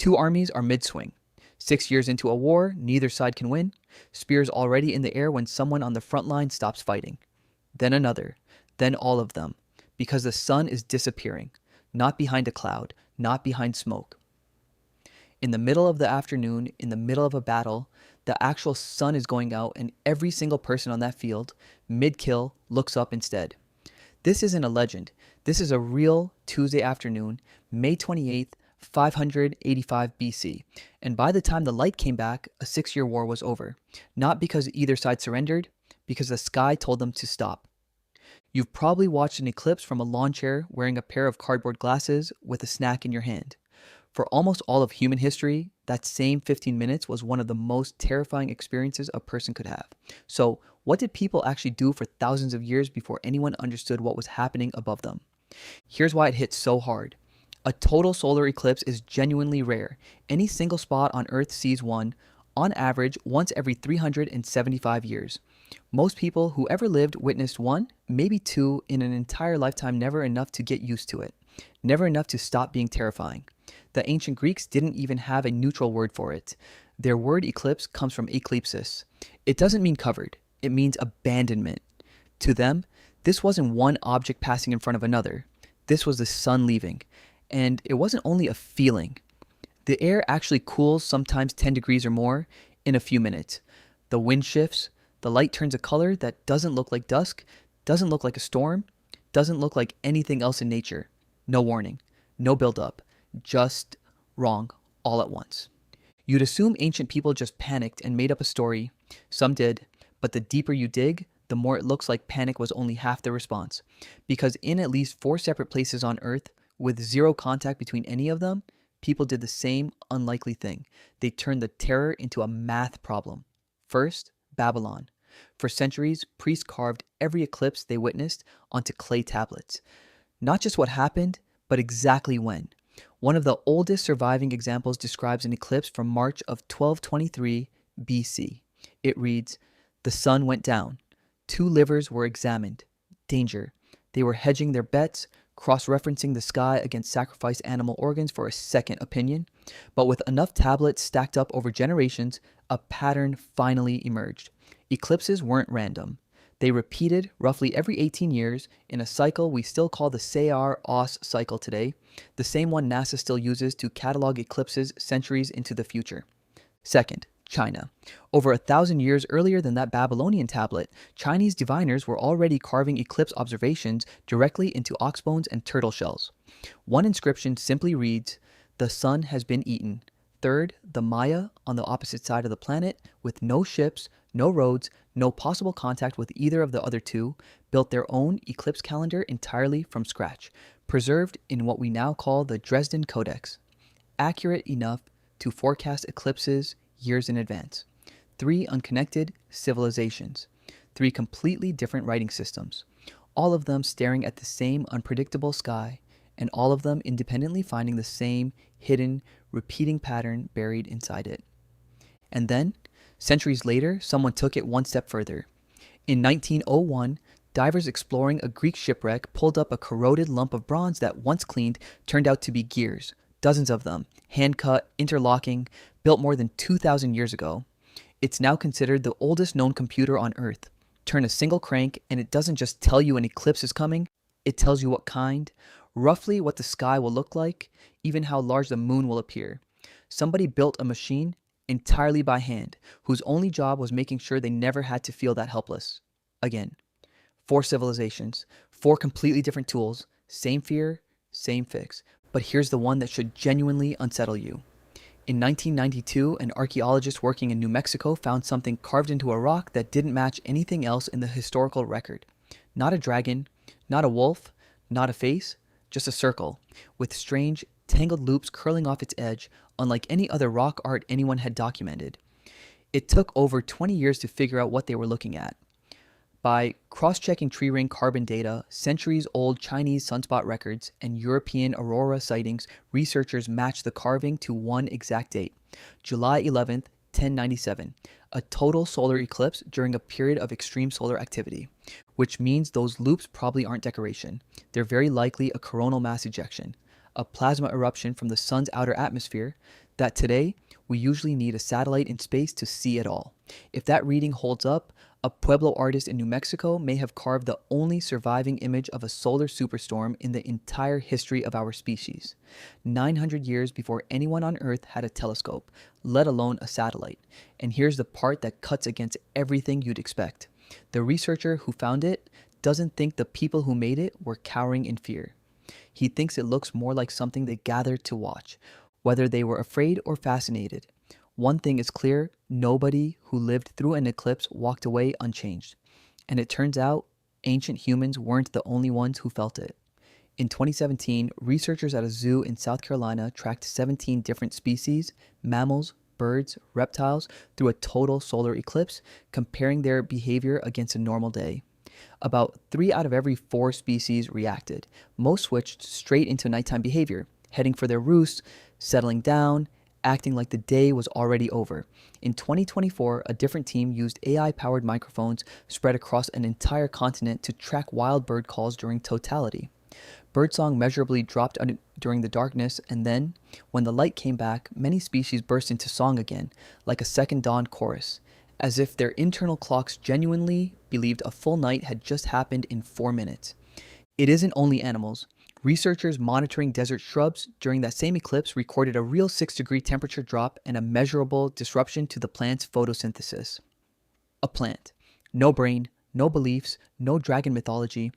Two armies are mid-swing. 6 years into a war, neither side can win. Spears already in the air when someone on the front line stops fighting. Then another, then all of them, because the sun is disappearing, not behind a cloud, not behind smoke. In the middle of the afternoon, in the middle of a battle, the actual sun is going out and every single person on that field, mid-kill, looks up instead. This isn't a legend. This is a real Tuesday afternoon, May 28th, 585 BC. And by the time the light came back, a 6-year war was over. Not because either side surrendered, because the sky told them to stop. You've probably watched an eclipse from a lawn chair wearing a pair of cardboard glasses with a snack in your hand. For almost all of human history, that same 15 minutes was one of the most terrifying experiences a person could have. So, what did people actually do for thousands of years before anyone understood what was happening above them? Here's why it hits so hard. A total solar eclipse is genuinely rare. Any single spot on Earth sees one, on average, once every 375 years. Most people who ever lived witnessed one, maybe two, in an entire lifetime, never enough to get used to it. Never enough to stop being terrifying. The ancient Greeks didn't even have a neutral word for it. Their word eclipse comes from eclipses. It doesn't mean covered. It means abandonment. To them, this wasn't one object passing in front of another. This was the sun leaving. And it wasn't only a feeling. The air actually cools sometimes 10 degrees or more in a few minutes. The wind shifts. The light turns a color that doesn't look like dusk, doesn't look like a storm, doesn't look like anything else in nature. No warning. No build-up. Just wrong all at once. You'd assume ancient people just panicked and made up a story. Some did, but the deeper you dig, the more it looks like panic was only half the response. Because in at least 4 separate places on Earth, with zero contact between any of them, people did the same unlikely thing. They turned the terror into a math problem. First, Babylon. For centuries, priests carved every eclipse they witnessed onto clay tablets. Not just what happened, but exactly when. One of the oldest surviving examples describes an eclipse from March of 1223 BC. It reads, "The sun went down. 2 livers were examined. Danger. They were hedging their bets, cross-referencing the sky against sacrificed animal organs for a second opinion. But with enough tablets stacked up over generations, a pattern finally emerged. Eclipses weren't random. They repeated roughly every 18 years in a cycle we still call the Sayar-Os cycle today, the same one NASA still uses to catalog eclipses centuries into the future. Second, China. Over 1,000 years earlier than that Babylonian tablet, Chinese diviners were already carving eclipse observations directly into ox bones and turtle shells. One inscription simply reads, "The sun has been eaten." Third, the Maya, on the opposite side of the planet, with no ships, no roads, no possible contact with either of the other two, built their own eclipse calendar entirely from scratch, preserved in what we now call the Dresden Codex. Accurate enough to forecast eclipses years in advance. 3 unconnected civilizations. 3 completely different writing systems. All of them staring at the same unpredictable sky, and all of them independently finding the same hidden, repeating pattern buried inside it. And then, centuries later, someone took it one step further. In 1901, divers exploring a Greek shipwreck pulled up a corroded lump of bronze that, once cleaned, turned out to be gears. Dozens of them, hand-cut, interlocking, built more than 2,000 years ago. It's now considered the oldest known computer on Earth. Turn a single crank, and it doesn't just tell you an eclipse is coming, it tells you what kind, roughly what the sky will look like, even how large the moon will appear. Somebody built a machine entirely by hand, whose only job was making sure they never had to feel that helpless. Again, 4 civilizations, 4 completely different tools, same fear, same fix. But here's the one that should genuinely unsettle you. In 1992, an archaeologist working in New Mexico found something carved into a rock that didn't match anything else in the historical record. Not a dragon, not a wolf, not a face, just a circle, with strange, tangled loops curling off its edge, unlike any other rock art anyone had documented. It took over 20 years to figure out what they were looking at. By cross-checking tree ring carbon data, centuries-old Chinese sunspot records, and European aurora sightings, researchers matched the carving to one exact date, July 11th, 1097, a total solar eclipse during a period of extreme solar activity, which means those loops probably aren't decoration. They're very likely a coronal mass ejection, a plasma eruption from the sun's outer atmosphere that today we usually need a satellite in space to see it all. If that reading holds up, a Pueblo artist in New Mexico may have carved the only surviving image of a solar superstorm in the entire history of our species. 900 years before anyone on Earth had a telescope, let alone a satellite. And here's the part that cuts against everything you'd expect. The researcher who found it doesn't think the people who made it were cowering in fear. He thinks it looks more like something they gathered to watch, whether they were afraid or fascinated. One thing is clear, nobody who lived through an eclipse walked away unchanged. And it turns out, ancient humans weren't the only ones who felt it. In 2017, researchers at a zoo in South Carolina tracked 17 different species, mammals, birds, reptiles, through a total solar eclipse, comparing their behavior against a normal day. About 3 out of every 4 species reacted. Most switched straight into nighttime behavior, heading for their roosts, settling down, acting like the day was already over. In 2024, a different team used AI-powered microphones spread across an entire continent to track wild bird calls during totality. Birdsong measurably dropped during the darkness, and then, when the light came back, many species burst into song again, like a second dawn chorus, as if their internal clocks genuinely believed a full night had just happened in 4 minutes. It isn't only animals. Researchers monitoring desert shrubs during that same eclipse recorded a real 6-degree temperature drop and a measurable disruption to the plant's photosynthesis. A plant. No brain, no beliefs, no dragon mythology.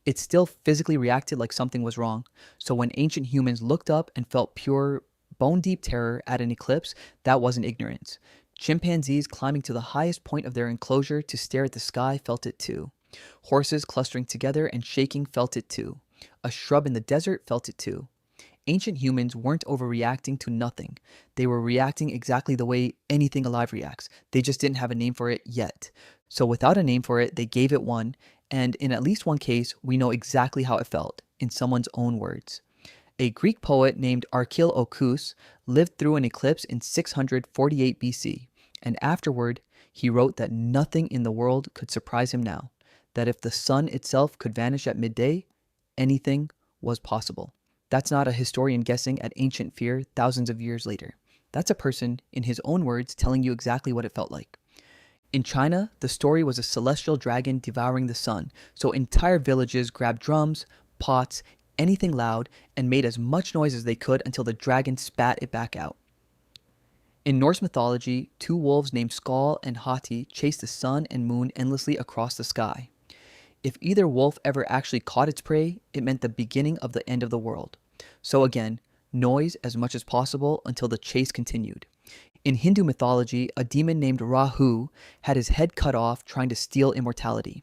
It still physically reacted like something was wrong. So when ancient humans looked up and felt pure, bone-deep terror at an eclipse, that wasn't ignorance. Chimpanzees climbing to the highest point of their enclosure to stare at the sky felt it too. Horses clustering together and shaking felt it too. A shrub in the desert felt it too. Ancient humans weren't overreacting to nothing. They were reacting exactly the way anything alive reacts. They just didn't have a name for it yet. So without a name for it, they gave it one, and in at least one case, we know exactly how it felt, in someone's own words. A Greek poet named Archilochus lived through an eclipse in 648 BC, and afterward, he wrote that nothing in the world could surprise him now, that if the sun itself could vanish at midday, anything was possible. That's not a historian guessing at ancient fear thousands of years later. That's a person, in his own words, telling you exactly what it felt like. In China, the story was a celestial dragon devouring the sun, so entire villages grabbed drums, pots, anything loud, and made as much noise as they could until the dragon spat it back out. In Norse mythology, 2 wolves named Skal and Hati chased the sun and moon endlessly across the sky. If either wolf ever actually caught its prey, it meant the beginning of the end of the world. So again, noise as much as possible until the chase continued. In Hindu mythology, a demon named Rahu had his head cut off trying to steal immortality.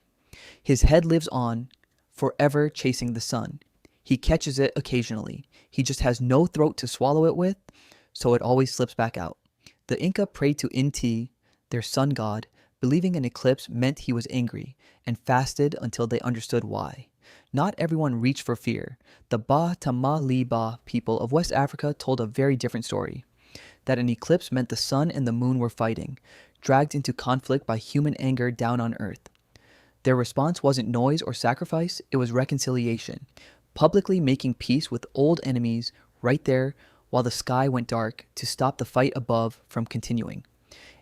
His head lives on, forever chasing the sun. He catches it occasionally. He just has no throat to swallow it with, so it always slips back out. The Inca prayed to Inti, their sun god, believing an eclipse meant he was angry, and fasted until they understood why. Not everyone reached for fear. The Ba Tamaulipas people of West Africa told a very different story. That an eclipse meant the sun and the moon were fighting, dragged into conflict by human anger down on earth. Their response wasn't noise or sacrifice, it was reconciliation, publicly making peace with old enemies right there while the sky went dark to stop the fight above from continuing.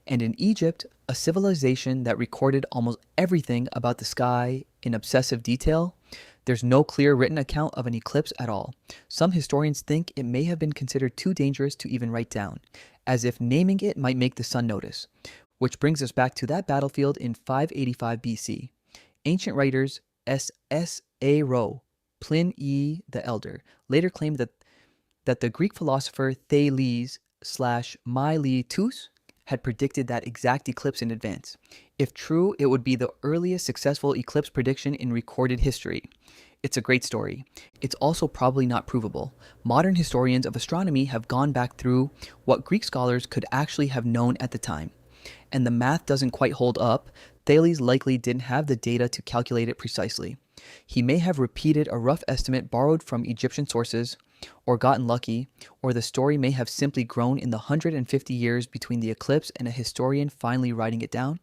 And in Egypt, a civilization that recorded almost everything about the sky in obsessive detail, there's no clear written account of an eclipse at all. Some historians think it may have been considered too dangerous to even write down, as if naming it might make the sun notice. Which brings us back to that battlefield in 585 BC. Ancient writers S.A. Rowe, Pliny the Elder, later claimed that the Greek philosopher Thales/Miletus had predicted that exact eclipse in advance. If true, it would be the earliest successful eclipse prediction in recorded history. It's a great story. It's also probably not provable. Modern historians of astronomy have gone back through what Greek scholars could actually have known at the time. And the math doesn't quite hold up. Thales likely didn't have the data to calculate it precisely. He may have repeated a rough estimate borrowed from Egyptian sources, or gotten lucky, or the story may have simply grown in the 150 years between the eclipse and a historian finally writing it down.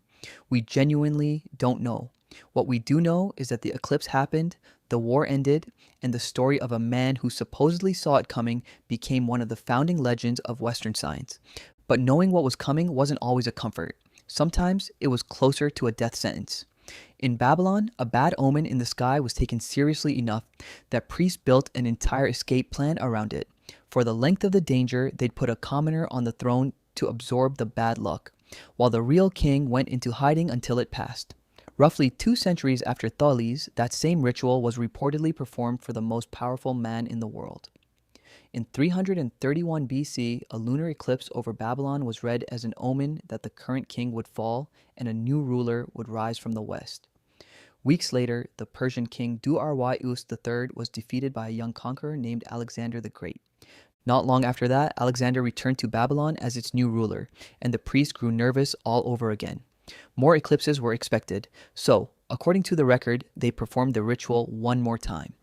We genuinely don't know. What we do know is that the eclipse happened, the war ended, and the story of a man who supposedly saw it coming became one of the founding legends of Western science. But knowing what was coming wasn't always a comfort. Sometimes it was closer to a death sentence. In Babylon, a bad omen in the sky was taken seriously enough that priests built an entire escape plan around it. For the length of the danger, they'd put a commoner on the throne to absorb the bad luck, while the real king went into hiding until it passed. Roughly 2 centuries after Thales, that same ritual was reportedly performed for the most powerful man in the world. In 331 BC, a lunar eclipse over Babylon was read as an omen that the current king would fall and a new ruler would rise from the west. Weeks later, the Persian king Dur-Aryus III was defeated by a young conqueror named Alexander the Great. Not long after that, Alexander returned to Babylon as its new ruler, and the priests grew nervous all over again. More eclipses were expected, so, according to the record, they performed the ritual one more time.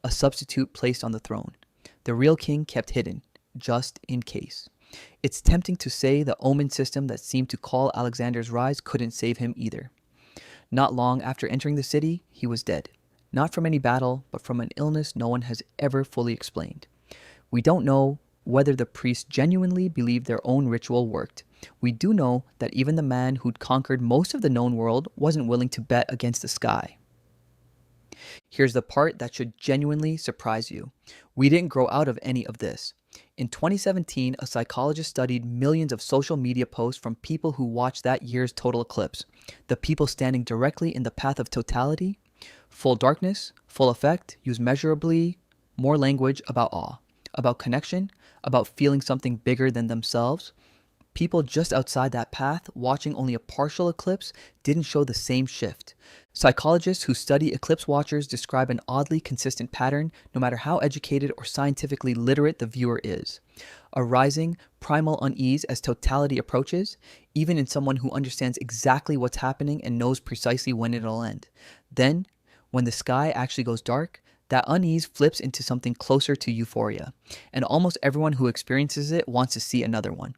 A substitute placed on the throne. The real king kept hidden, just in case. It's tempting to say the omen system that seemed to call Alexander's rise couldn't save him either. Not long after entering the city, he was dead. Not from any battle, but from an illness no one has ever fully explained. We don't know whether the priests genuinely believed their own ritual worked. We do know that even the man who'd conquered most of the known world wasn't willing to bet against the sky. Here's the part that should genuinely surprise you. We didn't grow out of any of this. In 2017, a psychologist studied millions of social media posts from people who watched that year's total eclipse. The people standing directly in the path of totality, full darkness, full effect, use measurably more language about awe, about connection, about feeling something bigger than themselves. People just outside that path, watching only a partial eclipse, didn't show the same shift. Psychologists who study eclipse watchers describe an oddly consistent pattern, no matter how educated or scientifically literate the viewer is. A rising, primal unease as totality approaches, even in someone who understands exactly what's happening and knows precisely when it'll end. Then, when the sky actually goes dark, that unease flips into something closer to euphoria, and almost everyone who experiences it wants to see another one.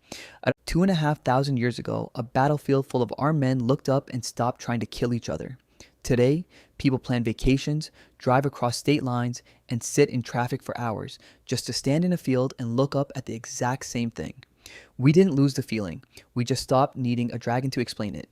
2,500 years ago, a battlefield full of armed men looked up and stopped trying to kill each other. Today, people plan vacations, drive across state lines, and sit in traffic for hours just to stand in a field and look up at the exact same thing. We didn't lose the feeling. We just stopped needing a dragon to explain it.